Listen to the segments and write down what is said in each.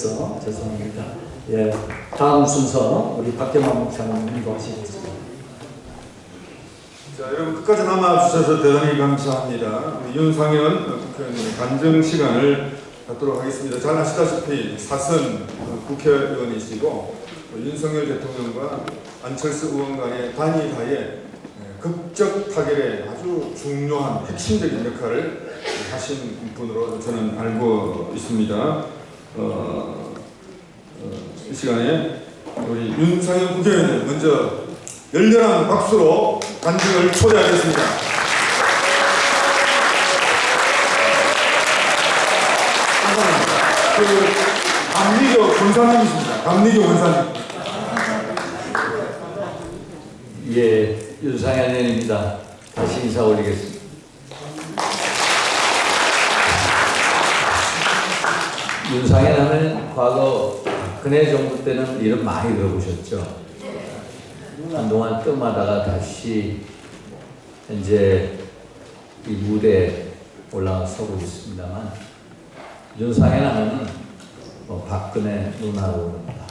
죄송합니다. 예, 다음 순서 우리 박경환 목사님 인도하시겠습니다. 자, 여러분 끝까지 남아주셔서 대단히 감사합니다. 우리 윤상현 국회의원님의 간증 시간을 갖도록 하겠습니다. 잘 아시다시피 사선 국회의원이시고 윤석열 대통령과 안철수 의원 간의 단일화에 극적 타결에 아주 중요한 핵심적인 역할을 하신 분으로 저는 알고 있습니다. 이 시간에 우리 윤상현 국회의원을 먼저 열렬한 박수로 간증을 초대하겠습니다. 감리교 권사님이십니다. 감리교 권사님. 예, 윤상현 의원입니다. 다시 인사 올리겠습니다. 윤상현 하면 과거 박근혜 정부 때는 이름 많이 들어보셨죠. 한동안 뜸하다가 다시 이제 이 무대에 올라서고 있습니다만 윤상현 하면은 박근혜 누나로 옵니다.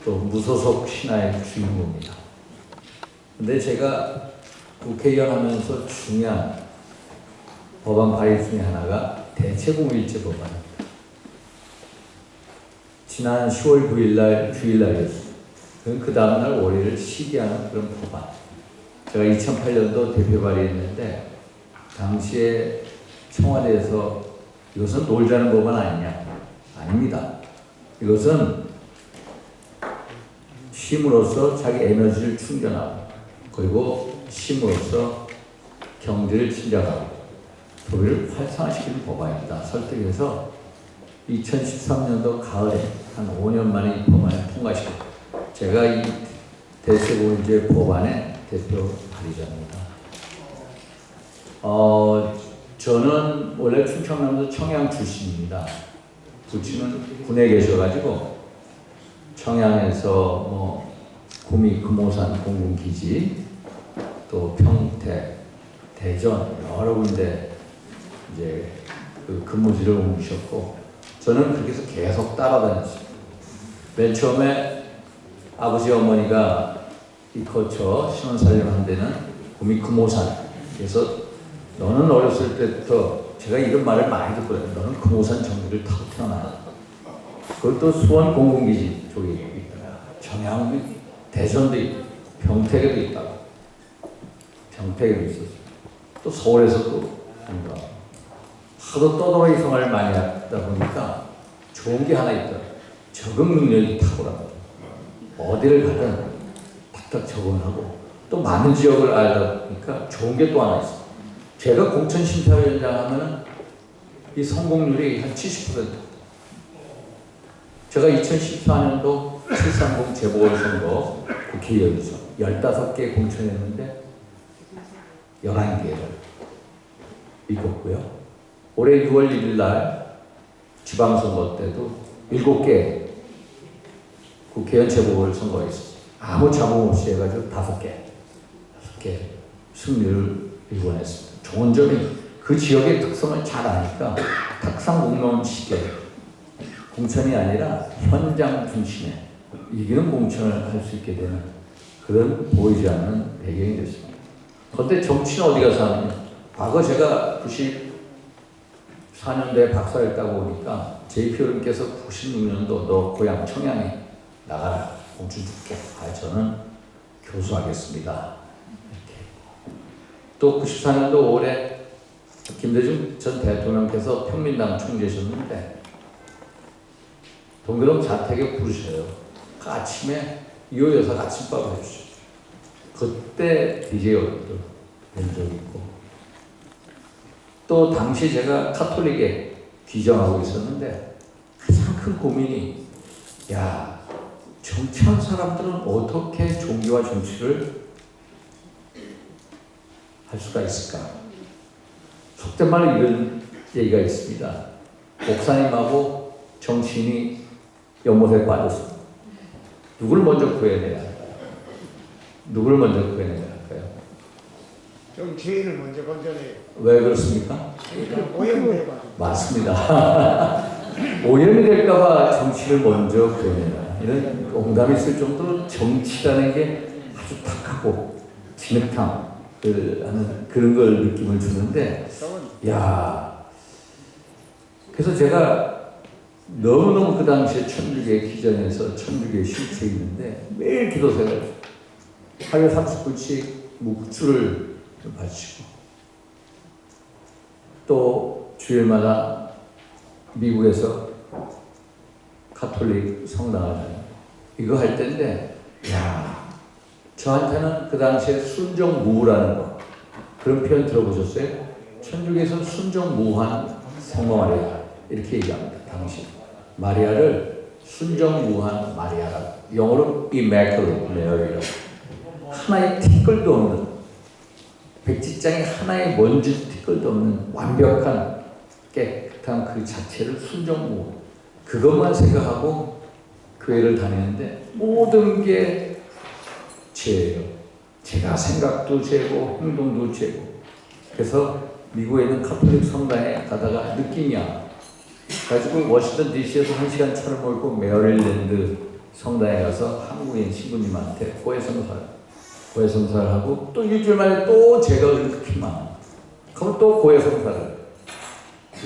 또 무소속 신화의 주인공입니다. 근데 제가 국회의원 하면서 중요한 법안 발의 중에 하나가 대체공일제 법안입니다. 지난 10월 9일 주일날이었습니다. 그 다음날 월요일을 시기하는 그런 법안. 제가 2008년도 대표 발의했는데 당시에 청와대에서 이것은 놀자는 법안 아니냐? 아닙니다. 이것은 쉼으로써 자기 에너지를 충전하고 그리고 쉼으로써 경제를 진작하고 도를 활성화시키는 법안입니다. 설득해서 2013년도 가을에 한 5년 만에 이 법안을 통과시켰고 제가 이 대체공일제 법안의 대표 발의자입니다. 저는 원래 충청남도 청양 출신입니다. 부친은 군에 계셔가지고 청양에서 구미 금오산 공군기지 또 평택, 대전 여러 군데 이제 그 근무지를 옮기셨고 저는 그렇게 해서 계속 따라다녔습니다. 맨 처음에 아버지 어머니가 이 거처 신혼살림 한 데는 구미 금오산. 그래서 너는 어렸을 때부터 제가 이런 말을 많이 듣거든요. 너는 금오산 전기를 타고 태어나. 그것도 수원 공군기지 쪽에 있다가 청양도 있고 대전도 있고 평택에도 있다가 평택에도 있었어요. 또 서울에서도 한가. 하도 떠돌이 생활을 많이 하다 보니까 좋은 게 하나 있다. 적응 능력이 탁월합니다. 어디를 가든 탁탁 적응하고 또 많은 지역을 알다 보니까 좋은 게 또 하나 있어요. 제가 공천심사위원장 하면은 이 성공률이 한 70%. 제가 2014년도 730 재보궐선거 국회의원이죠. 15개 공천했는데 11개를 이겼고요. 올해 6월 1일 날 지방선거 때도 7개 국회의원 재보궐선거가 있었어요. 아무 잡음 없이 해가지고 5개 승리를 일궈냈습니다. 좋은 점이 그 지역의 특성을 잘 아니까 탁상 공론 시대 공천이 아니라 현장 중심에 이기는 공천을 할 수 있게 되는 그런 보이지 않는 배경이 됐습니다. 그런데 정치는 어디 가서 하느냐? 과거 제가 94년도에 박사를 따고 오니까 JPO님께서 96년도 너 고향 청양에 나가라. 공천 줄게. 저는 교수하겠습니다. 이렇게. 또 94년도 올해 김대중 전 대통령께서 평민당 총재셨는데 동교동 자택에 부르셔요. 그 아침에 이호 여사가 아침밥을 해주셔요. 그때 DJ도 뵌 적이 있고 또 당시 제가 카톨릭에 귀정하고 있었는데 가장 큰 고민이 정치한 사람들은 어떻게 종교와 정치를 할 수가 있을까? 속된 말로 이런 얘기가 있습니다. 목사님하고 정치인이 연못에 빠졌습니다. 누굴 먼저 구해내야 할까요? 누굴 먼저 구해내야 할까요? 좀 죄를 먼저 건져내요. 왜 그렇습니까? 오염돼가지고. 맞습니다. 오염이 될까봐 정치를 먼저 구현해라. 이런 농담이 있을 정도로 정치라는 게 아주 탁하고 진흙탕 하는 그런 걸 느낌을 주는데, 야, 그래서 제가 너무너무 그 당시에 천주교 기전에서 천주교 실체에 있는데 매일 기도 생활, 하루에 30분씩 묵주를 바치고, 또 주일마다 미국에서 가톨릭 성당을 이거 할 때인데, 야, 저한테는 그 당시에 순정무라는 거, 그런 표현 들어보셨어요? 천주교에서는 순정무한 성모 마리아 이렇게 얘기합니다. 당시 마리아를 순정무한 마리아라, 영어로 Immaculate Mary라고. 하나의 티끌도 없는, 백지장에 하나의 먼지 티끌도 없는 완벽한 깨끗한 그 자체를 순정무, 그것만 생각하고 교회를 다니는데 모든 게 죄예요. 제가 생각도 죄고 행동도 죄고. 그래서 미국에 있는 가톨릭 성당에 가다가 느낌이야. 가지고 워싱턴 DC에서 1시간 차를 몰고 메리랜드 성당에 가서 한국인 신부님한테 고해성사를 하고, 또 일주일 만에 또 제가 그렇게 많아. 그럼 또 고해성사를.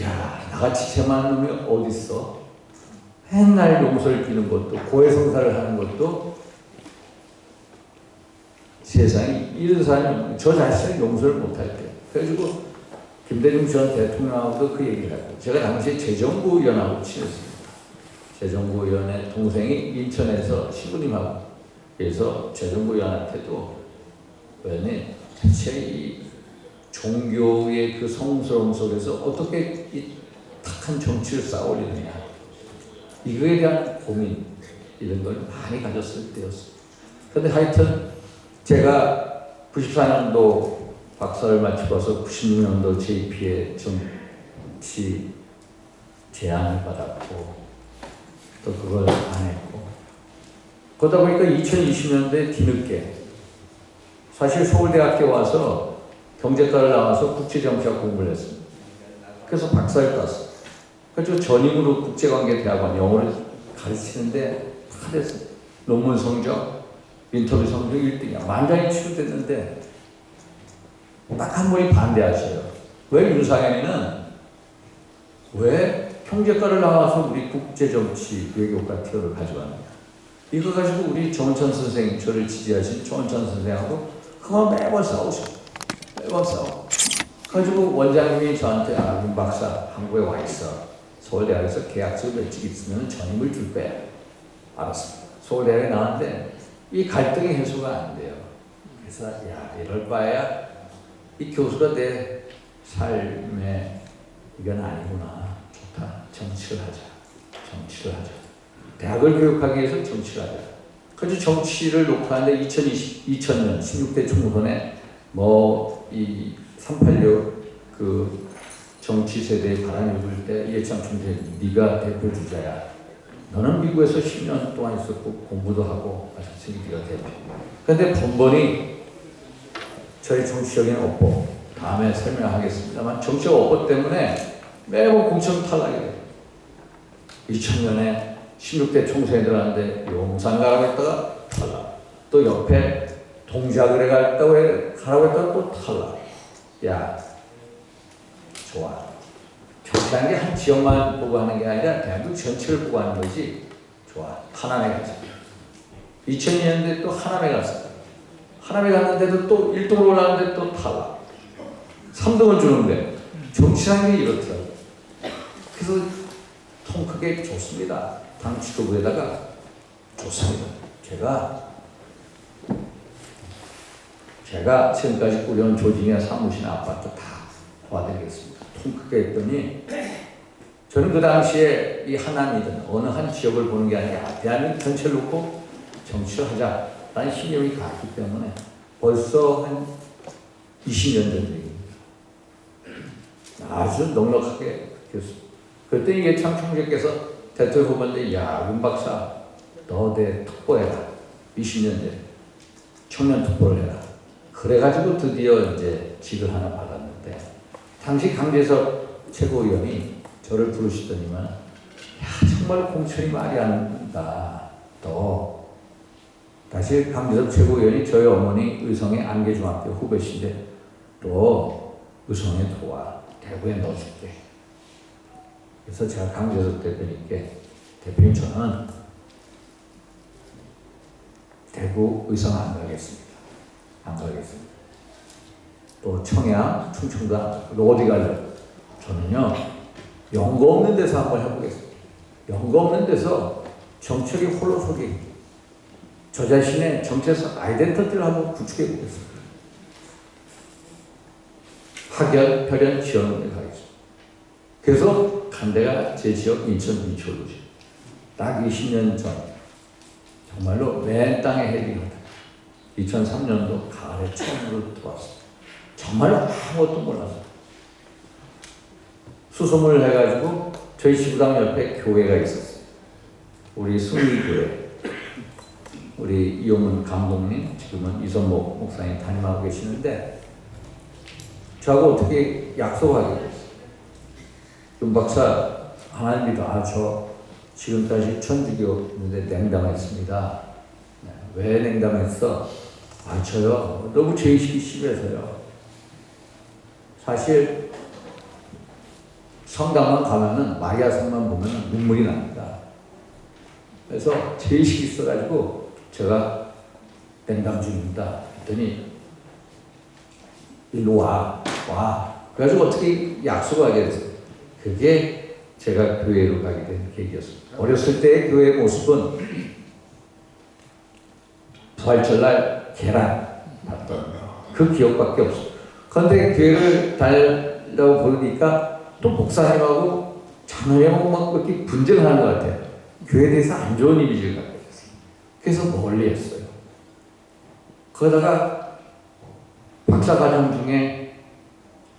야, 나같이 죄 많은 놈이 어딨어? 맨날 용서를 비는 것도, 고해성사를 하는 것도, 세상에 이런 사람이 저 자신을 용서를 못할 때. 그래가지고 김대중 전 대통령하고도 그 얘기를 하고, 제가 당시에 재정부 의원하고 친했습니다. 재정부 의원의 동생이 인천에서 신부님하고, 그래서 재정부 의원한테도 의원님, 대체 이 종교의 그 성스러움 속에서 어떻게 이 탁한 정치를 쌓아올리느냐, 이거에 대한 고민, 이런 걸 많이 가졌을 때였어요. 그런데 하여튼 제가 94년도 박사를 마치고 와서 96년도 JP에 정치 제안을 받았고, 또 그걸 안 했고, 그러다 보니까 2020년도에 뒤늦게, 사실 서울대학교 와서 경제과를 나와서 국제정치학 공부를 했습니다. 그래서 박사를 땄어요. 그래서 전임으로 국제관계대학원 영어를 가르치는데 하대서 논문 성적, 인터뷰 성적 1등이야. 만장이 치료됐는데 딱 한 분이 반대하셔요. 왜 윤상현이는 왜 경제과를 나와서 우리 국제정치 외교과 티어를 가져가느냐. 이거 가지고 우리 정원천 선생, 저를 지지하신 정원천 선생하고 그만 매번 싸우셔. 매번 싸워. 가지고 원장님이 저한테, 아, 윤 박사 한국에 와 있어. 서울대학에서 계약서 몇직 있으면 전임을 줄 거야. 알았습니다. 서울대학에 나왔는데 이 갈등이 해소가 안 돼요. 그래서 야, 이럴 바에야 이 교수가 내 삶에 이건 아니구나. 좋다. 정치를 하자. 정치를 하자. 대학을 교육하기 위해서 정치를 하자. 그래서 정치를 놓고 하는데 2000년 16대 총선에 이 386 그 정치 세대의 바람이 불 때 이해창 총재, 네가 대표 주자야. 너는 미국에서 10년 동안 있었고 공부도 하고 하셨으니 네가 대표. 그런데 번번이 저희 정치적인 업보, 다음에 설명하겠습니다만, 정치적 업보 때문에 매번 공천 탈락이 돼요. 2000년에 16대 총선에 들어갔는데 용산 가라고 했다가 탈락. 또 옆에 동작을 가라고 했다가 또 탈락. 야, 좋아. 정치라는 게 한 지역만 보고 하는 게 아니라 대한민국 전체를 보고 하는 거지. 좋아. 하남에 가자. 2002년에 또 하남에 갔어. 하남에 갔는데도 또 1등으로 올라갔는데 또 탈락. 3등을 주는데 정치라는 게 이렇더라고요. 그래서 통 크게 좋습니다. 당 지도부에다가 좋습니다. 제가 지금까지 꾸려온 조직이나 사무실이나 아파트 다 도와드리겠습니다. 통 크게 했더니, 저는 그 당시에 이 하남이든 어느 한 지역을 보는 게 아니라 대한민국 전체를 놓고 정치를 하자라는 신념이 갔기 때문에 벌써 한 20년 전 얘기입니다. 아주 넉넉하게 했습니다. 그때 이해창 총재께서 대통령 후보인데, 야, 윤 박사, 너 내 특보해라. 20년 전에 청년 특보를 해라. 그래가지고 드디어 이제 직을 하나 받았는데, 당시 강재석 최고위원이 저를 부르시더니만, 정말 공천이 말이 안 된다. 또 다시 강기섭 최고위원이 저희 어머니 의성의 안개중학교 후배신데 또 의성에 도와 대구에 넣어줄게. 그래서 제가 강기섭 대표님께 대표님 저는 대구 의성 안 가겠습니다. 안 가겠습니다. 또 청양, 충청도 어디 갈래요? 저는요 연고 없는 데서 한번 해보겠습니다. 연고 없는 데서 정책이 홀로 속이 저 자신의 정체성 아이덴티티를 한번 구축해 보겠습니다. 학연, 혈연, 지원을 가겠습니다. 그래서 간 데가 제 지역 인천 미추홀로지. 딱 20년 전 정말로 맨 땅에 헤딩하다 2003년도 가을에 처음으로 들어왔습니다. 정말 아무것도 몰랐어요. 수소문을 해가지고 저희 지구당 옆에 교회가 있었어요. 우리 승리교회. 우리 이용문 감독님, 지금은 이선목 목사님 담임하고 계시는데 저하고 어떻게 약속하게 됐어요. 윤 박사 하나님 믿어. 저 지금까지 천주교인데 냉담했습니다. 네, 왜 냉담했어? 저요 너무 죄의식이 심해서요. 사실 성당만 가면은 마리아 성만 보면 눈물이 납니다. 그래서 죄의식이 있어가지고 제가 냉담 중입니다. 그랬더니 일로 와. 그래가지고 어떻게 약속을 하게 됐어요. 그게 제가 교회로 가게 된 계기였습니다. 어렸을 때의 교회의 모습은 부활절날 계란 받던 그 기억밖에 없어요. 그런데 교회를 다니려고 보니까 또 목사님하고 자매하고 막 이렇게 분쟁하는 것 같아요. 교회에 대해서 안 좋은 이미지를 갖고 있었어요. 그래서 멀리 했어요. 그러다가 박사과정 중에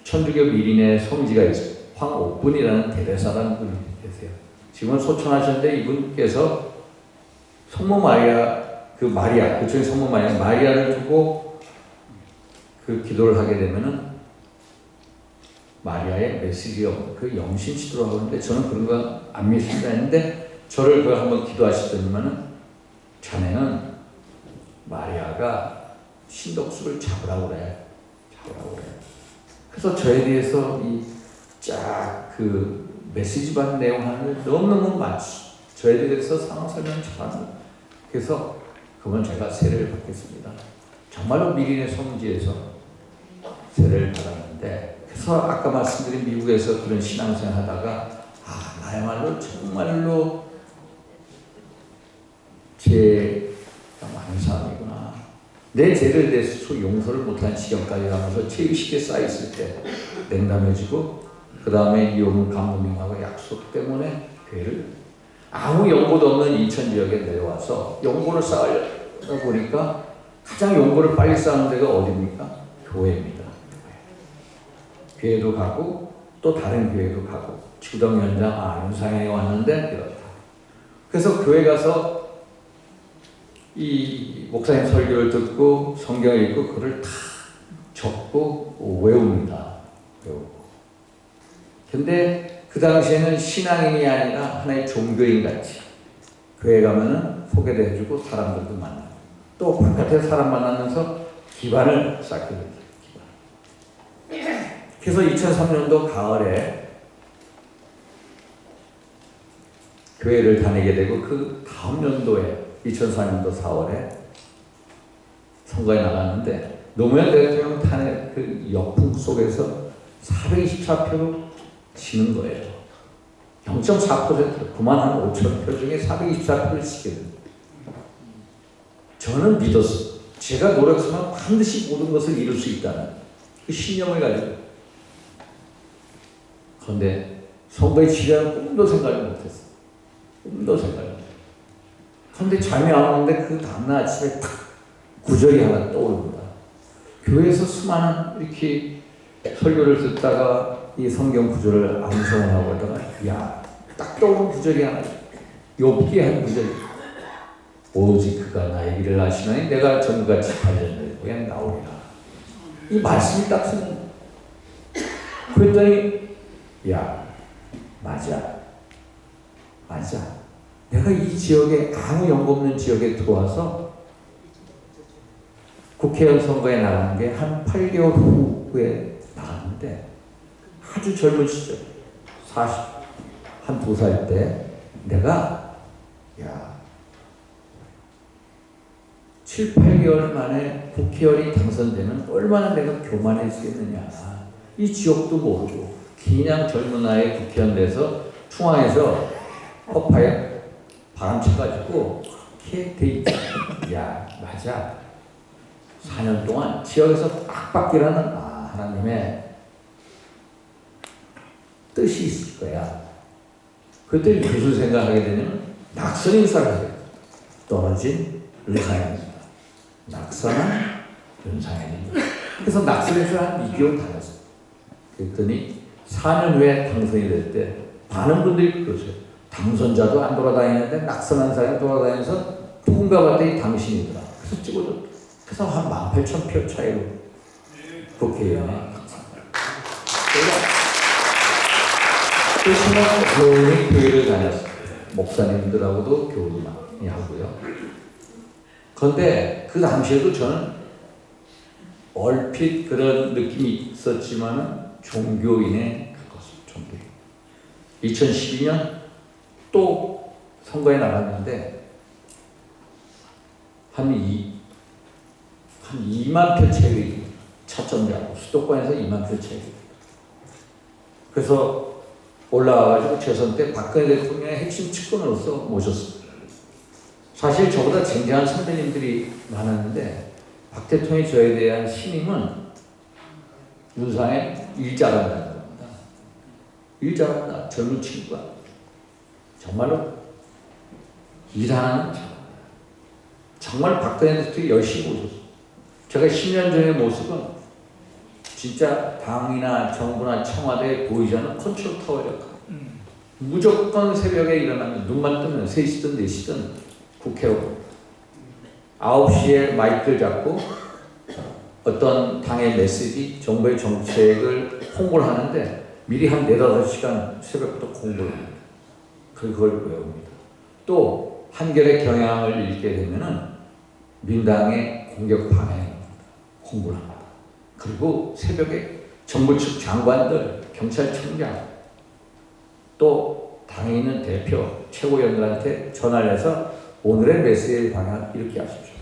천주교 미린의 성지가 있어요. 황옥분이라는 대대사라는 분이 계세요. 지금은 소천하셨는데 이분께서 성모 마리아, 그중에 성모 마리아를 두고 그 기도를 하게 되면은 마리아의 메시지가 그 영신 시도라고 하는데 저는 그런 거 안 믿습니다 했는데 저를 그 한번 기도하시더니만은 자네는 마리아가 신덕수를 잡으라고 그래. 그래서 저에 대해서 그 메시지 받는 내용 하는 게 너무너무 많죠. 저에 대해서 상황 설명 잘하는 거예요. 그래서 그건 제가 세례를 받겠습니다. 정말로 미린의 성지에서 세례를 받았는데 그래서 아까 말씀드린 미국에서 그런 신앙생활 하다가 나야말로 정말로 죄가 많은 사람이구나. 내 죄를 대해서 용서를 못한 지경까지 가면서 죄의식에 쌓여있을 때 냉담해지고 그 다음에 이용훈 감독님하고 약속 때문에 교회를 아무 연고도 없는 인천 지역에 내려와서 연고를 쌓으려다 보니까 가장 연고를 빨리 쌓는 데가 어디입니까? 교회입니다. 교회도 가고 또 다른 교회도 가고 지구당 위원장 윤상현이 왔는데 이렇다. 그래서 교회 가서 이 목사님 설교를 듣고 성경을 읽고 그걸 다 적고 외웁니다. 근데 그 당시에는 신앙인이 아니라 하나의 종교인 같이 교회 가면은 소개도 해주고 사람들도 만나고 또 바깥에 사람 만나면서 기반을 쌓게 됩니다. 그래서 2003년도 가을에 교회를 다니게 되고 그 다음 연도에 2004년도 4월에 선거에 나갔는데 노무현 대통령 탄핵 그 역풍 속에서 424표로 지는 거예요. 0.4% 9만 5천 표 중에 424표를 지게 됩니다. 저는 믿었어요. 제가 노력하면 반드시 모든 것을 이룰 수 있다는 그 신념을 가지고. 그런데 선거에 지려는 꿈도 생각을 못했어요. 그런데 잠이 안 오는데 그 다음날 아침에 탁 구절이 하나 떠오릅니다. 교회에서 수많은 이렇게 설교를 듣다가 이 성경 구절을 암송을 하고 하다가 딱 떠오른 구절이 하나 욥기 한 구절이 오직 그가 나의 길을 아시나니 내가 전같이 달려내 그냥 나오리라. 이 말씀이 딱 쓰는 그랬더니 맞아. 맞아. 내가 이 지역에 아무 연고 없는 지역에 들어와서 국회의원 선거에 나간 게 한 8개월 후에 나갔는데 아주 젊은 시절 41~2살 때 내가 7~8개월 만에 국회의원이 당선되면 얼마나 내가 교만했겠느냐. 이 지역도 모르고 그냥 젊은 나이에 국회의원 돼서 중앙에서 허파에 바람 쳐가지고 그렇게 돼 있지. 야, 맞아. 4년 동안 지역에서 빡빡이라는 하나님의 뜻이 있을 거야. 그때 무슨 생각하게 되냐면 낙선 인사를 해요. 떨어진 윤상현입니다. 낙선한 윤상현입니다. 그래서 낙선 인사를 한 2개월 다녔어요. 그랬더니 4년 후에 당선이 될 때 많은 분들이 그러세요. 당선자도 안 돌아다니는데 낙선한 사람이 돌아다니면서 누군가 봤더니 당신이더라. 그래서 찍어줬다. 그래서 한 18,000표 차이로 국회의원에 그 신학 교훈이 교회를 다녔어요. 목사님들하고도 교훈 많이 하고요. 그런데 그 당시에도 저는 얼핏 그런 느낌이 있었지만은 종교인의 그것을 종교인. 2012년 또 선거에 나갔는데 한 2만 표 차이 차점자고 수도권에서 2만 표 차이. 그래서 올라와가지고 재선 때 박근혜 대통령의 핵심 측근으로서 모셨습니다. 사실 저보다 쟁쟁한 선배님들이 많았는데 박 대통령이 저에 대한 신임은 윤상의 일 잘한다는 겁니다. 일 잘한다. 젊은 친구가 정말로 일하는 정말 박근혜 대통령이 열심히 모셨어요. 제가 10년 전의 모습은 진짜 당이나 정부나 청와대에 보이지 않는 컨트롤 타워 역할. 무조건 새벽에 일어나면 눈만 뜨면 3시든 4시든 국회로 9시에 마이크를 잡고 어떤 당의 메시지, 정부의 정책을 홍보를 하는데 미리 한 4~5시간 새벽부터 공부를 합니다. 그걸 외웁니다. 또 한결의 경향을 읽게 되면은 민당의 공격 방향입니다. 공부를 합니다. 그리고 새벽에 정부 측 장관들, 경찰청장, 또 당에 있는 대표, 최고위원들한테 전화를 해서 오늘의 메시지 방향 이렇게 하십시오.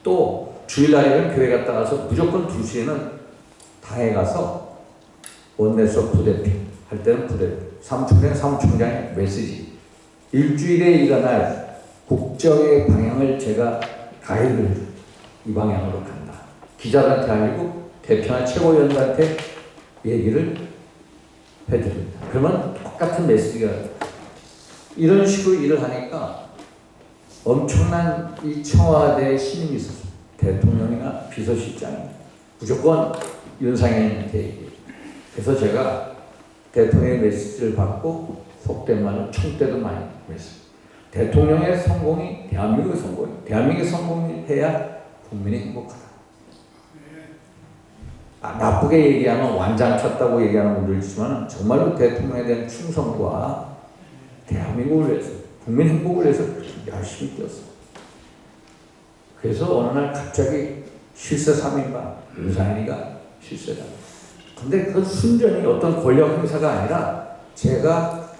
또 주일날에는 교회 갔다 와서 무조건 2시에는 당에 가서 원내수 부대표, 할 때는 부대표, 사무총장의 메시지, 일주일에 일어날 국정의 방향을 제가 가이드를 이 방향으로 간다. 기자들한테 알리고 대표나 최고위원들한테 얘기를 해드립니다. 그러면 똑같은 메시지가 이런 식으로 일을 하니까 엄청난 이 청와대의 신임이 있었어요. 대통령이나 비서실장이 무조건 윤상현한테 얘기해요. 그래서 제가 대통령의 메시지를 받고 속된 말로 총대도 많이 했어요. 대통령의 성공이 대한민국의 성공이에요. 대한민국의 성공이 해야 국민이 행복하다. 나쁘게 얘기하면 완장 쳤다고 얘기하는 분들 있지만 정말로 대통령에 대한 충성과 대한민국을 위해서 국민 행복을 위해서 열심히 뛰었어요. 그래서 어느 날 갑자기 실세 3인방 윤상현이가 실세다. 근데 그 순전히 어떤 권력 행사가 아니라 제가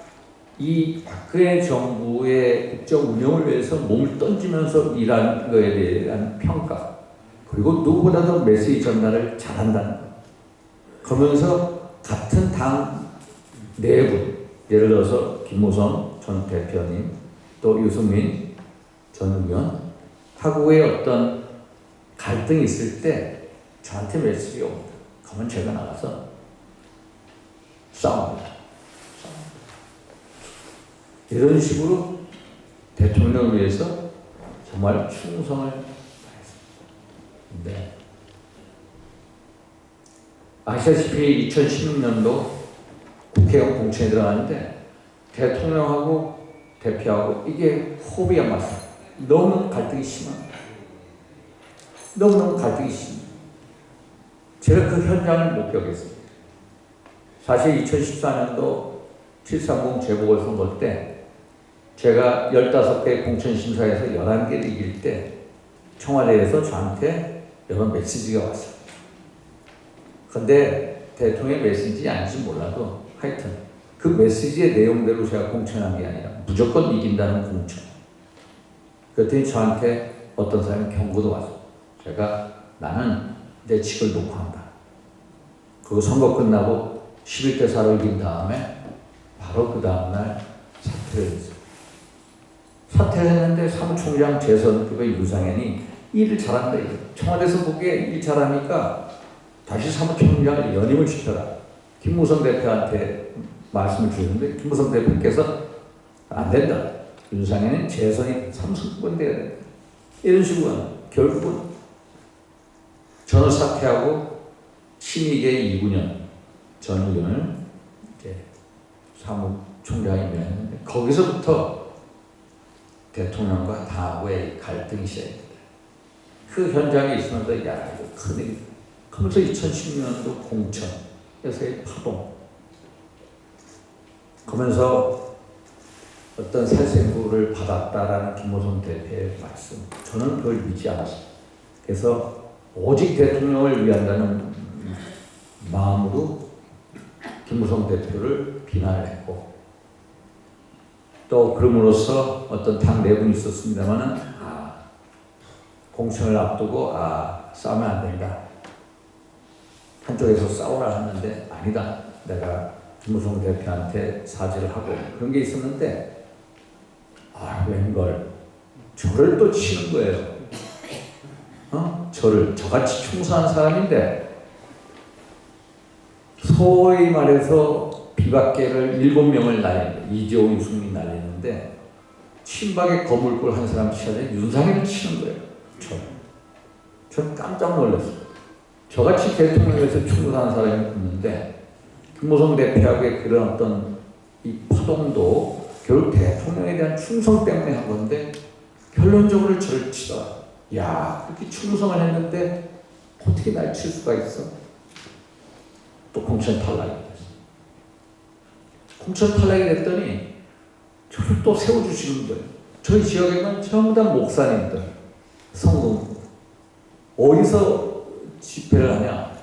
이 박근혜 정부의 국정 운영을 위해서 몸을 던지면서 일한 것에 대한 평가, 그리고 누구보다도 메시지 전달을 잘한다는 것. 그러면서 같은 당 내부, 예를 들어서 김무성 전 대표님, 또 유승민 전 의원 하고의 어떤 갈등이 있을 때 저한테 메시지가 옵니다. 그러면 제가 나가서 싸웁니다. 이런 식으로 대통령을 위해서 정말 충성을 네. 아시다시피 2016년도 국회의원 공천에 들어가는데 대통령하고 대표하고 이게 호흡이 안 맞아요. 너무 갈등이 심합니다. 너무너무 갈등이 심합니다. 제가 그 현장을 목격했습니다. 사실 2014년도 730 재보궐선거 때 제가 15개 공천심사에서 11개를 이길 때 청와대에서 저한테 여러 메시지가 왔어요. 근데 대통령의 메시지 아닌지 몰라도 하여튼 그 메시지의 내용대로 제가 공천한 게 아니라 무조건 이긴다는 공천. 그랬더니 저한테 어떤 사람이 경고도 왔어요. 제가 나는 내 직을 놓고 한다. 그리고 선거 끝나고 11대 4로 이긴 다음에 바로 그 다음날 사퇴를 했어요. 사퇴를 했는데 사무총장 재선급의 윤상현이 일을 잘한다. 청와대에서 보기에 일 잘하니까 다시 사무총장을 연임을 시켜라. 김무성 대표한테 말씀을 주셨는데 김무성 대표께서 안 된다. 윤상현은 재선이 3선권 돼야 된다. 이런 식으로 결국은 저는 사퇴하고 신익의 이군현 전 의원을 이제 사무총장이 임명했는데 거기서부터 대통령과 당하고의 갈등이 시작됩니다. 그 현장에 있으면서 야 이거 큰일이다. 그러면서 2016년도 공천에서의 파동. 그러면서 어떤 살생부를 받았다라는 김무성 대표의 말씀. 저는 그걸 믿지 않았습니다. 그래서 오직 대통령을 위한다는 마음으로 김무성 대표를 비난을 했고 또 그럼으로써 어떤 당 내분이 있었습니다만은 공천을 앞두고 싸우면 안 된다. 한쪽에서 싸우라 하는데 아니다. 내가 김무성 대표한테 사죄를 하고 그런 게 있었는데 웬걸 저를 또 치는 거예요. 저같이 충성한 사람인데 소위 말해서 비박계를 7명을 날리는데 이재호, 유승민 날리는데 친박의 거물골 한 사람 치는데 윤상현을 치는 거예요. 저는 깜짝 놀랐어요. 저같이 대통령에서 충성한 사람이 있는데 김무성 대표하고의 그런 어떤 이 파동도 결국 대통령에 대한 충성 때문에 한 건데 결론적으로 저를 치더라. 야, 그렇게 충성을 했는데 어떻게 날 칠 수가 있어? 또 공천 탈락이 됐어. 공천 탈락이 됐더니 저를 또 세워주시는 거예요. 저희 지역에는 전부 다 목사님들, 성도. 어디서 집회를 하냐?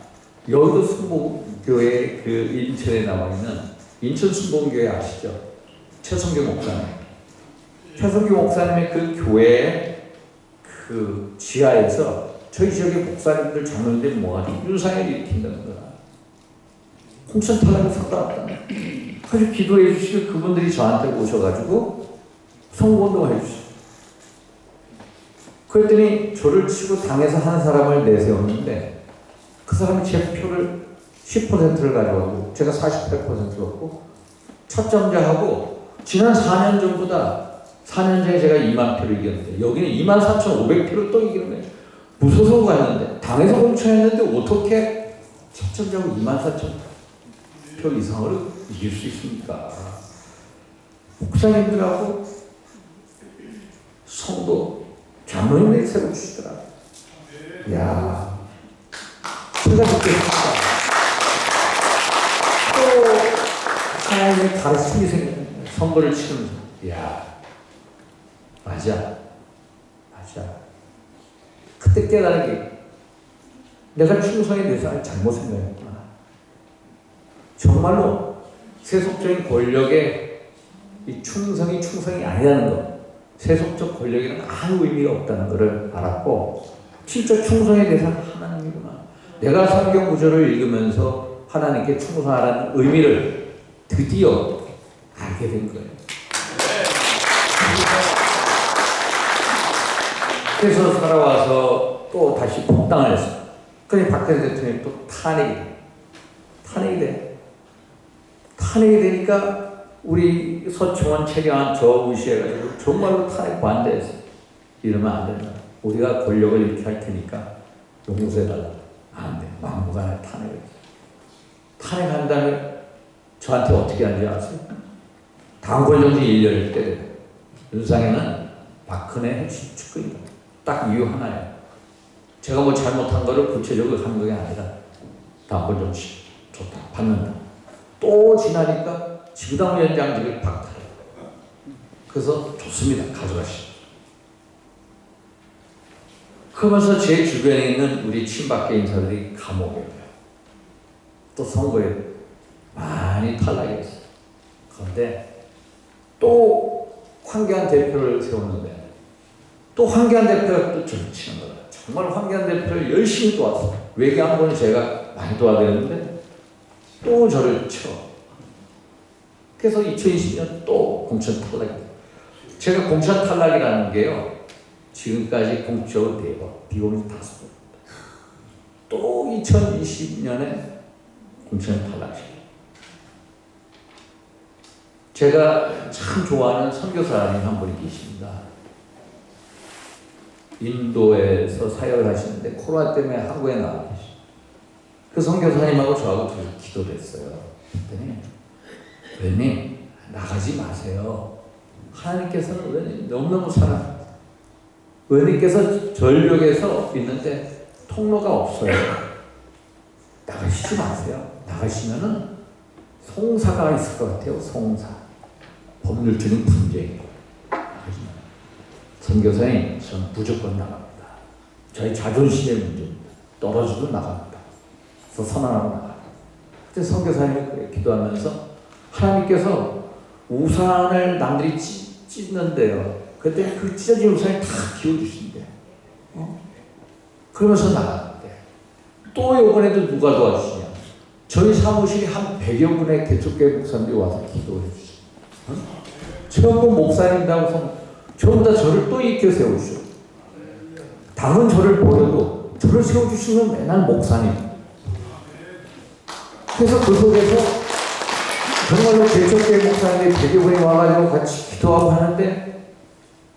여의도 순복교회 그 인천에 나와 있는 인천 순복교회 아시죠? 최성교 목사님. 최성교 목사님의 그 교회 그 지하에서 저희 지역의 목사님들 장로님들 모아가지고 윤상현을 일으킨다는 거야. 공천 탈락이 상당하다. 그래서 기도해 주시고 그분들이 저한테 오셔가지고 선거운동을 해주시고 그랬더니 저를 치고 당에서 한 사람을 내세웠는데 그 사람이 제 표를 10%를 가져가고 제가 48%였고 첫 점자하고 지난 4년 전보다 4년 전에 제가 2만 표를 이겼는데 여기는 24,500표를 또 이기는 거예요. 무소속 갔는데 당에서 공천했는데 어떻게 첫 점자하고 24,000표 이상으로 이길 수 있습니까? 목사님들하고 성도 장로님들이 세워주시더라. 이야, 제가 듣겠습니다. 또 하나님의 가르침이 생겨요. 선거를 치르면서 이야, 맞아. 그때 깨달은 게 내가 충성에 대해서 잘못 생각했구나. 정말로 세속적인 권력의 이 충성이 아니라는 것, 세속적 권력에는 아무 의미가 없다는 것을 알았고 진짜 충성에 대해서 하나님이구나. 내가 성경 구절을 읽으면서 하나님께 충성하라는 의미를 드디어 알게 된 거예요. 그래서 살아와서 또 다시 복당을 했어요. 그런데 박근혜 대통령이 또 탄핵이 돼. 탄핵이 되니까 우리 서청원, 최경환 저 무시해가지고 정말로 탄핵 반대했어요. 이러면 안 된다. 우리가 권력을 이렇게 할 테니까 용서해달라. 안 돼. 막무가내 탄핵을 했어요. 탄핵한 다음에 저한테 어떻게 하는지 아세요? 당권정지 1년을 때려요. 윤상현은 박근혜 핵심 측근이다. 딱 이유 하나예요. 제가 뭐 잘못한 거를 구체적으로 하는 게 아니라 당권정지 좋다. 받는다. 또 지나니까 지구당위원장직을 박탈해요. 그래서 좋습니다. 가져가시죠. 그러면서 제 주변에 있는 우리 친박계 인사들이 감옥에 가요. 또 선거에 많이 탈락이 됐어요. 그런데 또 황교안 대표를 세웠는데 또 황교안 대표가 또 저를 치는 거다. 정말 황교안 대표를 열심히 도왔어요. 외교한 거는 제가 많이 도와드렸는데 또 저를 쳐. 그래서 2020년 또 공천 탈락이 돼요. 제가 공천 탈락이라는 게요. 지금까지 공적으로 4번, 비공이 5번. 또 2020년에 공천 탈락시켜요. 제가 참 좋아하는 선교사님 한 분이 계십니다. 인도에서 사역을 하시는데 코로나 때문에 한국에 나와 계시죠. 그 선교사님하고 저하고 둘이 기도를 했어요. 그랬더니 왜 나가지 마세요. 하나님께서는 왜 너무너무 사랑합니다. 의원님께서 전력에서 있는데 통로가 없어요. 나가시지 마세요. 나가시면은 송사가 있을 것 같아요. 송사. 법률적인 분쟁이. 나가시면. 선교사님, 저는 무조건 나갑니다. 저희 자존심의 문제입니다. 떨어져도 나갑니다. 그래서 선언하고 나갑니다. 그때 선교사님이 그래 기도하면서 하나님께서 우산을 남들이 찢는데요. 그때 그 찢어진 우산을 다 키워주신대요. 그러면서 나갔는데 또 이번에도 누가 도와주시냐. 저희 사무실에 한 100여 분의 개척교회 목사님들이 와서 기도해 주시죠. 전부 목사님이라고 해서 전부 다 저를 또 일으켜 세우시오. 당은 저를 버려도 저를 세워주시면 맨날 목사님. 그래서 그 속에서 정말로 개척교회 목사님들이 100여 분이 와가지고 같이 기도하고 하는데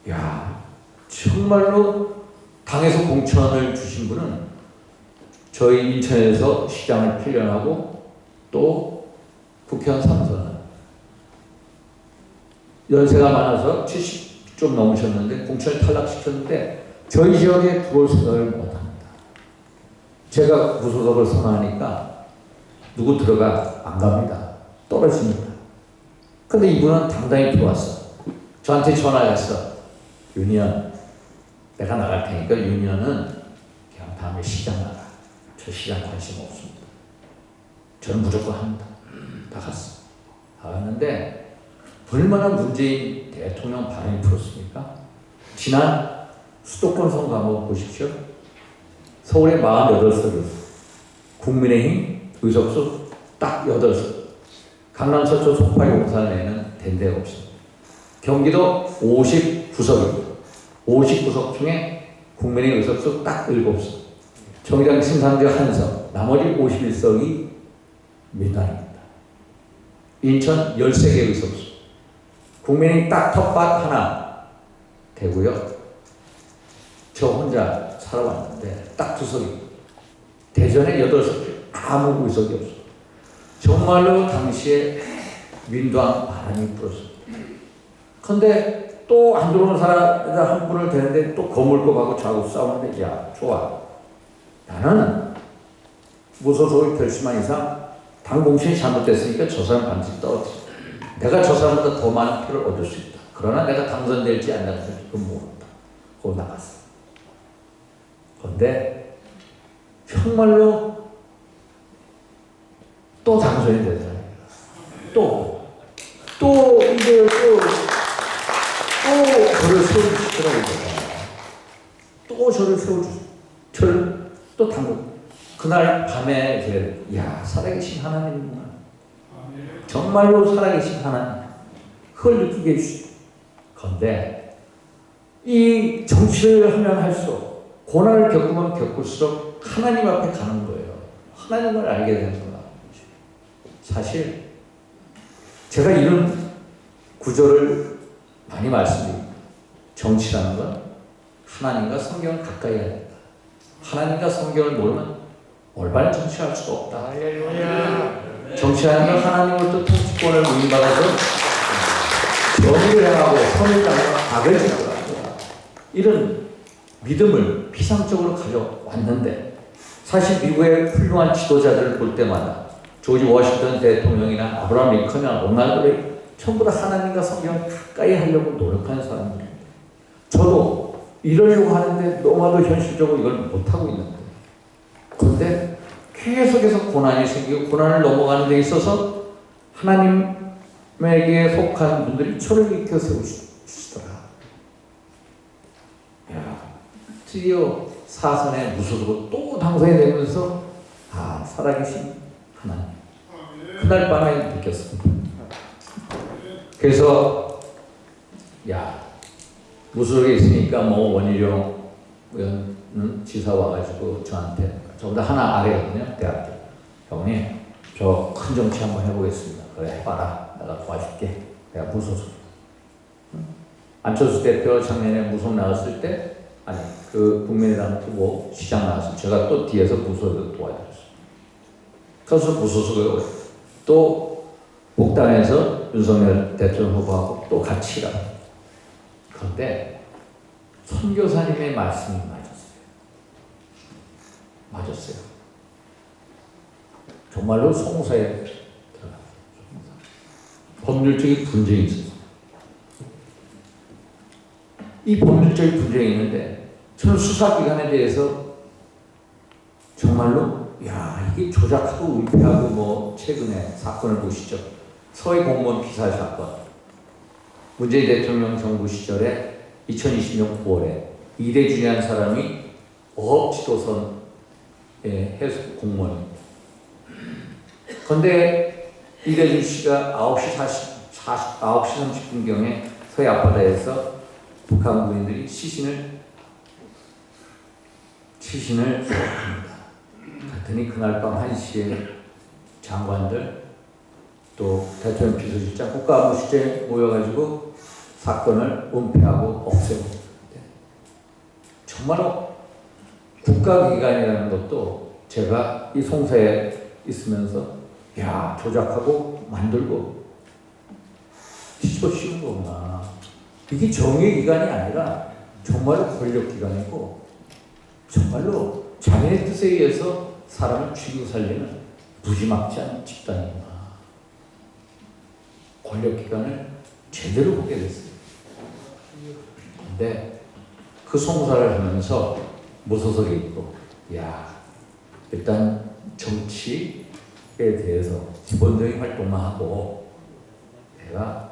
야, 정말로 당에서 공천을 주신 분은 저희 인천에서 시장을 8년하고 또 국회의원 3선 연세가 많아서 70 좀 넘으셨는데 공천을 탈락시켰는데 저희 지역에 들어올 생각을 못합니다. 제가 무소속을 선언하니까 누구 들어가 안 갑니다. 떨어집니다. 근데 이분은 당당히 들어왔어. 저한테 전화했어. 윤희연, 내가 나갈 테니까 윤희연은 그냥 다음에 시장 나가. 저 시장 관심 없습니다. 저는 무조건 합니다. 나갔어. 나갔는데 얼마나 문재인 대통령 반응이 풀었습니까? 지난 수도권 선거 한번 보십시오. 서울에 48석이었어. 국민의힘 의석수 딱 8석. 강남, 서초, 송파, 용산에는 된 데가 없습니다. 경기도 59석입니다. 59석 중에 국민의 의석수 딱 7석. 정의당 신상적 1석. 나머지 51석이 민당입니다. 인천 13개 의석수. 국민의 딱 텃밭 하나 되고요. 저 혼자 살아왔는데 딱 2석입니다. 대전에 8석. 아무 의석이 없어요. 정말로 당시에 민주당 바람이 불었습니다. 근데 또 안 들어오는 사람 한 분을 되는데 또 거물급하고 저하고 싸우는데 야 좋아. 나는 무소속을 결심한 이상 당 공천이 잘못됐으니까 저 사람 반드시 떨어뜨려. 내가 저 사람보다 더 많은 표를 얻을 수 있다. 그러나 내가 당선될지 안 당선될지 그건 모른다. 그거 나갔어. 그런데 정말로 또 당선이 되잖아요. 또 이제 저를 세워주시더라고요. 또 저를 세워주시고 저를 또 당근. 그날 밤에 이제 야 살아계신 하나님이구나. 정말로 살아계신 하나님. 그걸 느끼게 해주시죠. 그런데 이 정치를 하면 할수록 고난을 겪으면 겪을수록 하나님 앞에 가는 거예요. 하나님을 알게 되는 거예요. 사실 제가 이런 구절을 많이 말씀드립니다. 정치라는 건 하나님과 성경을 가까이 해야 된다. 하나님과 성경을 모르면 올바른 정치할 수가 없다. 정치하는 건 하나님으로부터 통치권을 위임받아서 정의를 행하고 선을 향하고 악을 지나가고 이런 믿음을 피상적으로 가져왔는데 사실 미국의 훌륭한 지도자들을 볼 때마다 조지 워싱턴 대통령이나 아브라함 링컨이나 로날드 레이건 전부 다 하나님과 성경을 가까이 하려고 노력하는 사람들입니다. 저도 이러려고 하는데 너무나도 현실적으로 이걸 못하고 있는 거예요. 그런데 계속해서 고난이 생기고 고난을 넘어가는 데 있어서 하나님에게 속한 분들이 저를 일으켜 세우시더라. 야, 드디어 사선에 무소속으로 또 당선이 되면서 살아계신 하나님. 그날 밤에 느꼈습니다. 그래서 무소속에 있으니까 뭐 원희룡 의원은 지사 와가지고 저한테 저보다 하나 아래거든요. 대학교. 형님 저 큰 정치 한번 해보겠습니다. 그래 해봐라. 내가 도와줄게. 내가 무소속. 안철수 대표 작년에 무소속 나왔을 때 그 국민의당 후보 시장 나왔을 때 제가 또 뒤에서 무소속을 도와드렸어요. 그래서 무소속을 또 복당해서 윤석열 대통령 후보하고 또 같이 일하고. 그런데 선교사님의 말씀이 맞았어요. 정말로 송사에 들어갔어요. 법률적인 분쟁이 있었어요. 이 법률적인 분쟁이 있는데 저는 수사기관에 대해서 정말로 이게 조작하고 은폐하고 뭐 최근에 사건을 보시죠. 서해 공무원 피살 사건. 문재인 대통령 정부 시절에 2020년 9월에 이대준이라는 사람이 어업지도선 해수 공무원입니다. 그런데 이대준 씨가 9시 30분경에 서해 앞바다에서 북한 군인들이 시신을 쏘았습니다. 그랬더니 그날 밤 1시에 장관들 또 대통령 비서실장 국가안보실장에 모여가지고 사건을 은폐하고 없애고 정말로 국가기관이라는 것도 제가 이 송사에 있으면서 조작하고 만들고 뒤집어 씌운 거구나. 이게 정의기관이 아니라 정말로 권력기관이고 정말로 자기의 뜻에 의해서 사람을 죽이고 살리는 무지막지한 집단이구나. 권력기관을 제대로 보게 됐어요. 근데 그 송사를 하면서 무소속에 있고 일단 정치에 대해서 기본적인 활동만 하고 내가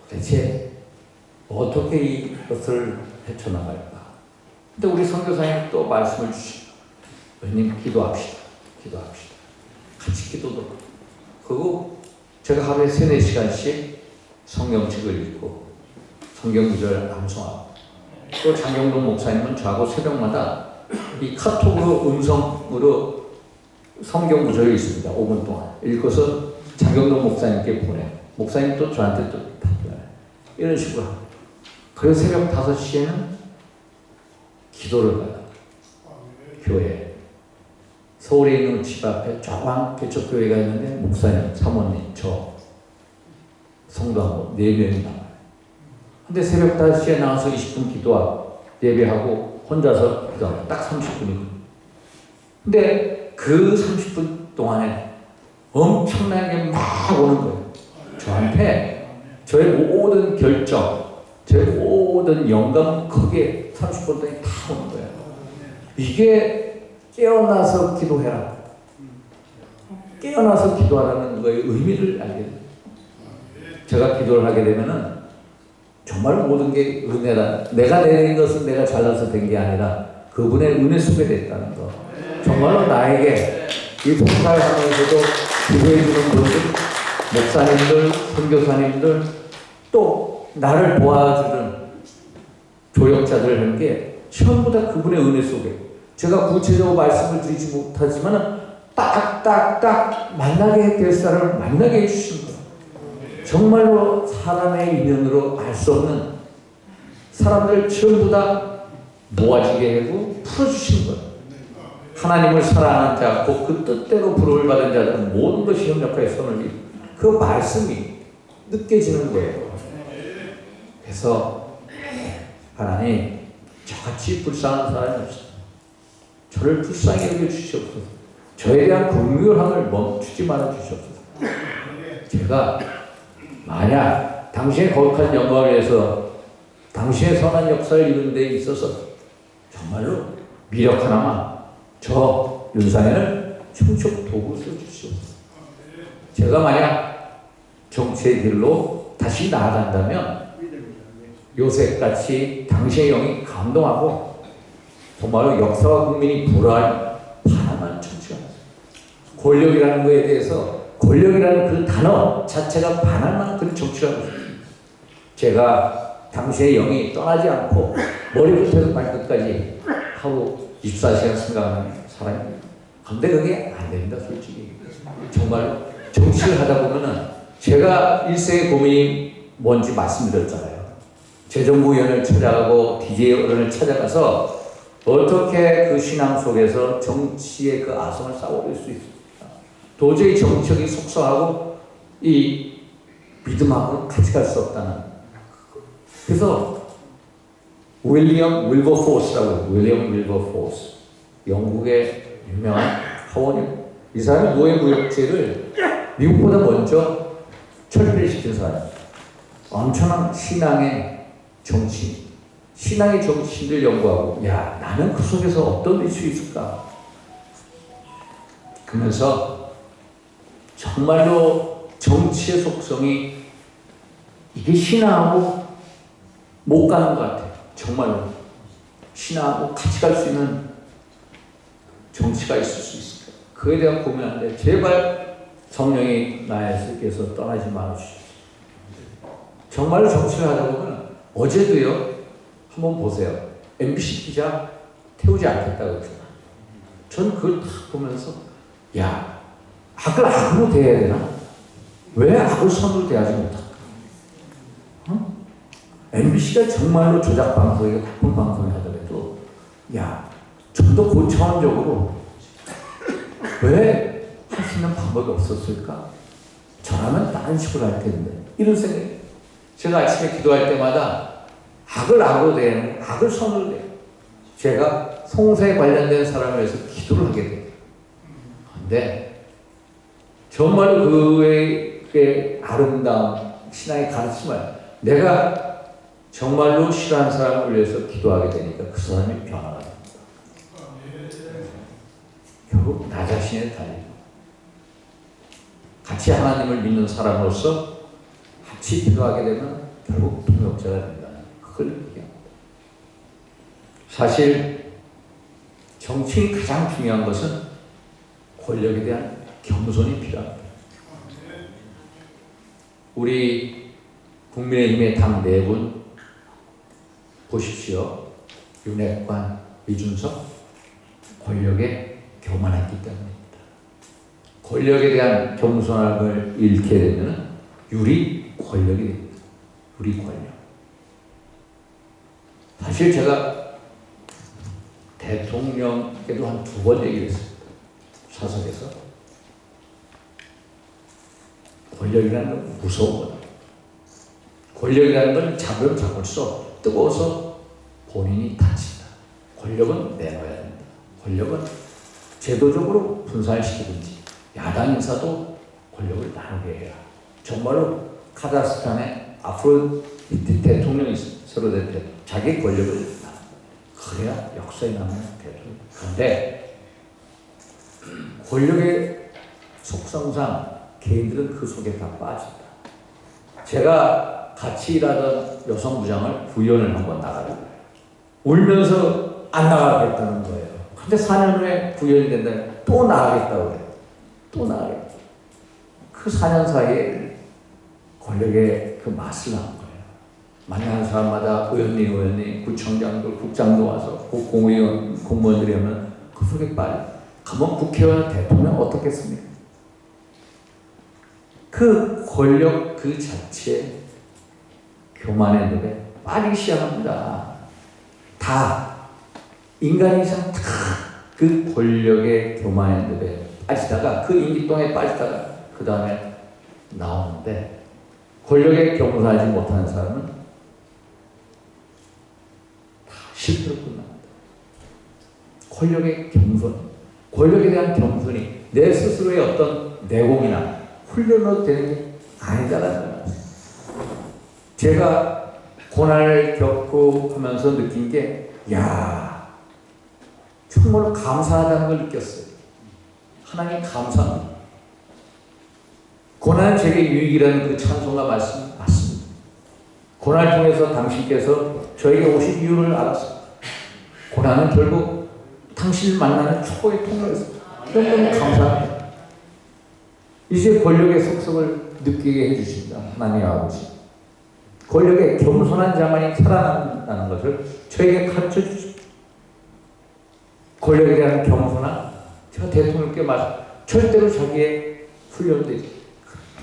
도대체 어떻게 이것을 헤쳐나갈까. 근데 우리 선교사님 또 말씀을 주시고 의원님 기도합시다. 같이 기도도 그리고 제가 하루에 3-4시간씩 성경책을 읽고 성경 구절을 암송하고 또 장경동 목사님은 저하고 새벽마다 이 카톡으로 음성으로 성경 구절이 있습니다. 5분 동안 읽어서 장경동 목사님께 보내요. 목사님 또 저한테 또 답변해요. 이런 식으로 하고 그래서 새벽 5시에는 기도를 가요. 교회 서울에 있는 집 앞에 조그만 개척교회가 있는데 목사님, 사모님, 저 성도 하고 4명이 나와요. 근데 새벽 5시에 나와서 20분 기도하고 예배하고 혼자서 기도하고 딱 30분이거든요. 근데 그 30분 동안에 엄청나게 막 오는 거예요. 저한테 저의 모든 결정, 제 모든 영감 거기에 30분 동안에 다 오는 거예요. 이게 깨어나서 기도해라. 깨어나서 기도하라는 거의 의미를 알게 돼요. 제가 기도를 하게 되면은 정말 모든 게 은혜다. 내가 낸 것은 내가 잘나서 된 게 아니라 그분의 은혜 속에 됐다는 거. 정말로 나에게 이 봉사를 하면서도 기도해 주는 분들, 목사님들, 선교사님들, 또 나를 도와주는 조력자들 한 게 전부 다 그분의 은혜 속에. 제가 구체적으로 말씀을 드리지 못하지만 딱딱딱 만나게 될 사람을 만나게 해주신 거예요. 정말로 사람의 인연으로 알 수 없는 사람들 전부 다 모아지게 하고 풀어주신 거예요. 하나님을 사랑하는 자, 곧 그 뜻대로 부름을 받은 자들은 모든 것이 협력하여 손을 이루고 그 말씀이 느껴지는 거예요. 그래서 하나님, 저같이 불쌍한 사람이 없어요. 저를 불쌍히 여겨주시옵소서. 저에 대한 긍휼함을 멈추지 말아 주시옵소서. 제가 만약 당신의 거룩한 영광을 위해서 당신의 선한 역사를 이루는 데 있어서 정말로 미력 하나만 저 윤상현을 충축 도구 써주시옵소서. 제가 만약 정치의 길로 다시 나아간다면 요셉같이 당신의 영이 감동하고 정말로 역사와 국민이 불화할 바람한 정치가 권력이라는 것에 대해서 권력이라는 그 단어 자체가 반할 만큼 정치라고 제가 당신의 영이 떠나지 않고 머리부터 발끝까지 하루 24시간 생각하는 사람입니다. 근데 그게 안 됩니다, 솔직히. 정말 정치를 하다 보면은 제가 일생의 고민이 뭔지 말씀드렸잖아요. 재정부위원을 찾아가고 DJ원을 찾아가서 어떻게 그 신앙 속에서 정치의 그 아성을 쌓아올 수 있을까? 도저히 정책이 속성하고 이 믿음하고 같이 갈 수 없다는. 그래서 윌리엄 윌버포스라고, 윌리엄 윌버포스, 영국의 유명한 하원님. 이 사람이 노예무역제를 미국보다 먼저 철폐를 시킨 사람입니다. 엄청난 신앙의 정치, 신앙의 정치를 연구하고, 야, 나는 그 속에서 어떤 이슈 있을까? 그러면서 정말로 정치의 속성이 이게 신앙하고 못 가는 것 같아요. 정말로 신앙하고 같이 갈 수 있는 정치가 있을 수 있을까? 그에 대한 고민하는데 제발 성령이 나에게서 떠나지 말아주십시오. 정말로 정치를 하다 보면 어제도요. 한번 보세요. MBC 기자 태우지 않겠다고 했잖아. 전 그걸 딱 보면서 야, 악을 악으로 대해야 되나? 왜 악을 선으로 대하지 못할까? MBC가 정말로 조작 방송이고 나쁜 방송을 하더라도 야, 좀 더 고차원적으로 왜 할 수 있는 방법이 없었을까? 저라면 다른 식으로 할 텐데 이런 생각이. 제가 아침에 기도할 때마다 악을 악으로 대하는, 악을 선으로 대해요. 제가 송사에 관련된 사람을 위해서 기도를 하게 돼요. 그런데 정말 그의 아름다운 신앙의 가르침을 내가 정말로 싫어하는 사람을 위해서 기도하게 되니까 그 사람이 변화가 됩니다. 결국 나 자신의 달리고 같이 하나님을 믿는 사람으로서 같이 기도하게 되면 결국 동역자가 된다는 그걸 얘기합니다. 사실 정치의 가장 중요한 것은 권력에 대한 겸손이 필요합니다. 우리 국민의힘의 당 네 분 보십시오. 윤핵관, 이준석, 권력에 교만했기 때문입니다. 권력에 대한 겸손함을 잃게 되면 유리 권력이 됩니다. 유리 권력. 사실 제가 대통령께도 한 2번 얘기를 했습니다. 사석에서. 권력이라는 건 무서운 거다. 권력이라는 건 잡으면 잡을 수 없어. 뜨거워서 본인이 다친다. 권력은 내놔야 된다. 권력은 제도적으로 분산을 시키든지 야당 인사도 권력을 나누게 해야. 정말로 카자흐스탄에 앞으로 대통령이 새로 될 때 자기 권력을 나. 그래야 역사에 남는 대통령. 그런데 권력의 속성상 개인들은 그 속에 다 빠진다. 제가 같이 일하던 여성부장을 구의원을 한번 나가라. 울면서 안 나가겠다는 거예요. 근데 4년 후에 구의원이 된다면 또 나가겠다고 그래요. 또 나가겠다. 그 4년 사이에 권력의 그 맛을 난 거예요. 만나는 사람마다 의원님, 구청장도, 국장도 와서 공의원, 공무원들이 하면 그 속에 빠져. 가면 국회의원, 대통령 어떻겠습니까? 그 권력 그 자체 교만의 늪에 빠지기 시작합니다. 다 인간 이상 다 그 권력의 교만의 늪에 빠지다가 그 인기똥에 빠지다가 그 다음에 나오는데 권력에 겸손하지 못하는 사람은 다 실패로 끝납니다. 권력의 겸손, 권력에 대한 겸손이 내 스스로의 어떤 내공이나 훈련으로 되는 게 아니다라는 거예요. 제가 고난을 겪고 하면서 느낀 게, 야, 정말 감사하다는 걸 느꼈어요. 하나님 감사합니다. 고난은 제게 유익이라는 그 찬송가 말씀 맞습니다. 고난을 통해서 당신께서 저에게 오신 이유를 알았습니다. 고난은 결국 당신을 만나는 축복의 통로였습니다. 너무너무 감사합니다. 이제 권력의 속성을 느끼게 해주신다. 하나님 아버지. 권력의 겸손한 자만이 살아난다는 것을 저에게 가르쳐 주십니다. 권력에 대한 겸손한, 제가 대통령께 말씀, 절대로 자기의 훈련되지.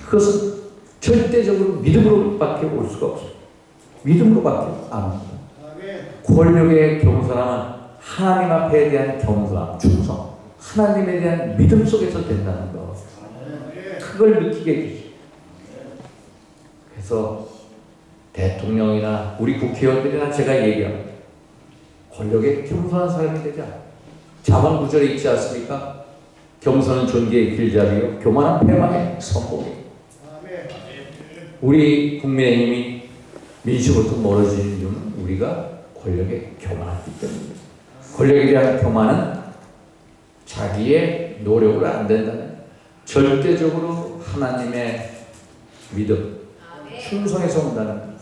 그것은 절대적으로 믿음으로밖에 올 수가 없습니다. 믿음으로밖에 안 옵니다. 권력의 겸손함은 하나님 앞에 대한 겸손함, 충성, 하나님에 대한 믿음 속에서 된다는 것. 그걸 느끼게 해주시죠. 그래서 대통령이나 우리 국회의원들이나 제가 얘기합니다. 권력에 겸손한 사람이 되자. 자문 구절에 있지 않습니까? 겸손은 존귀의 길잡이요 교만한 패망의 선봉이에요. 우리 국민의힘이 민심으로부터 멀어지는 이유는 우리가 권력에 교만하기 때문입니다. 권력에 대한 교만은 자기의 노력으로 안 된다는, 절대적으로 하나님의 믿음, 충성에서 온다는,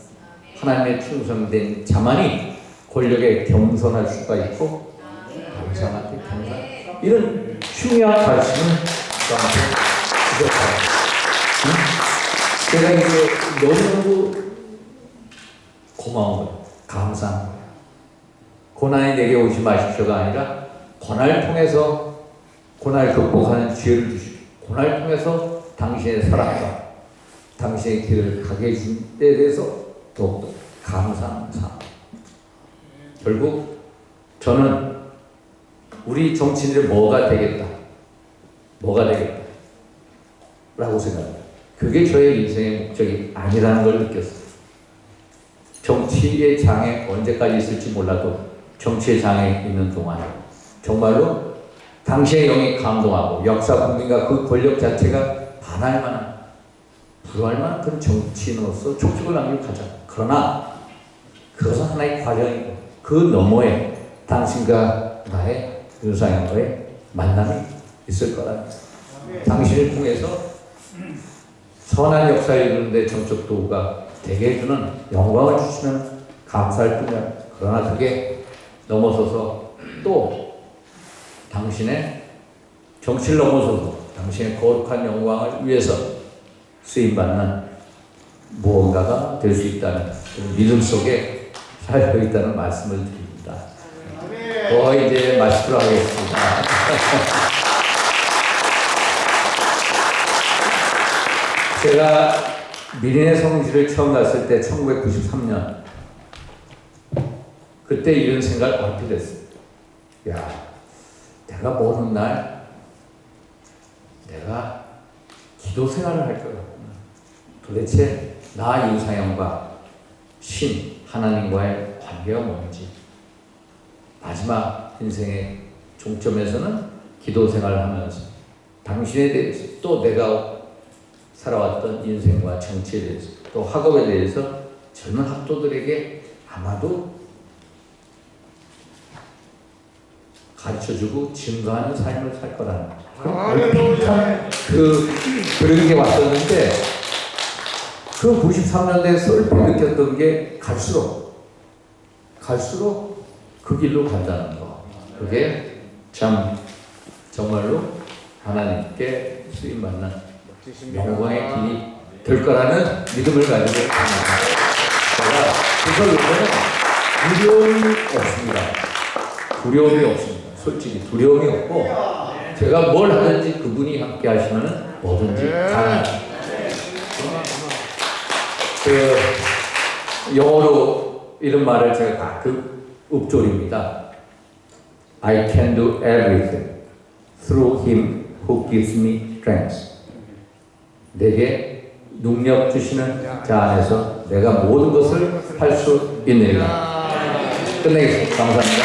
하나님의 충성된 자만이 권력에 겸손할 수가 있고 감사한테 겸손, 이런 중요한 가르침을 저한테 주셨다. 제가 이제 너무너무 고마운 거예요. 감사한 거예요. 고난이 내게 오지 마십시오가 아니라 고난을 통해서 고난을 극복하는 지혜를 주시고, 고난을 통해서 당신의 사랑과 당신의 길을 가게 해준 데에 대해서 더욱더 감사한 삶. 결국 저는 우리 정치인들이 뭐가 되겠다 라고 생각합니다. 그게 저의 인생의 목적이 아니라는 걸 느꼈어요. 정치의 장에 언제까지 있을지 몰라도 정치의 장에 있는 동안 정말로 당시의 영이 감동하고 역사 국민과 그 권력 자체가 반할 만한, 불화할 만한 그런 정치인으로서 촉촉을 남기고 가자. 그러나 그것은 하나의 과정이고 그 너머에 당신과 나의 윤상현과의 만남이 있을 거라. 당신을 통해서 선한 역사를 이루는데 정적 도구가 되게 해주는 영광을 주시면 감사할 뿐이야. 그러나 그게 넘어서서 또 당신의 정치를 넘어서서 당신의 거룩한 영광을 위해서 쓰임받는 무언가가 될 수 있다는 믿음 속에 살고 있다는 말씀을 드립니다. 이제 마치도록 하겠습니다. 제가 미린의 성지를 처음 갔을 때 1993년, 그때 이런 생각을 얼핏 했어요. 야, 내가 모든 날 내가 기도 생활을 할 거라구나. 도대체 나 윤상현과 신 하나님과의 관계가 뭔지, 마지막 인생의 종점에서는 기도 생활을 하면서 당신에 대해서, 또 내가 살아왔던 인생과 정치에 대해서, 또 학업에 대해서 젊은 학도들에게 아마도 가르쳐주고 증거하는 삶을 살 거라는 그런 게 왔었는데, 그 93년대에 썰프 느꼈던 게 갈수록 그 길로 간다는 거. 그게 참 정말로 하나님께 쓰임받는 영광의 길이 될 거라는 믿음을 가지고 있습니다. 제가 그걸 요새는 두려움이 없습니다. 솔직히 두려움이 없고, 제가 뭘 하든지 그분이 함께 하시면 뭐든지 가능합니다. 영어로 이런 말을 제가 가끔 읊조립니다. I can do everything through him who gives me strength. 내게 능력 주시는 자 안에서 내가 모든 것을 할 수 있느니라. 끝내겠습니다. 감사합니다.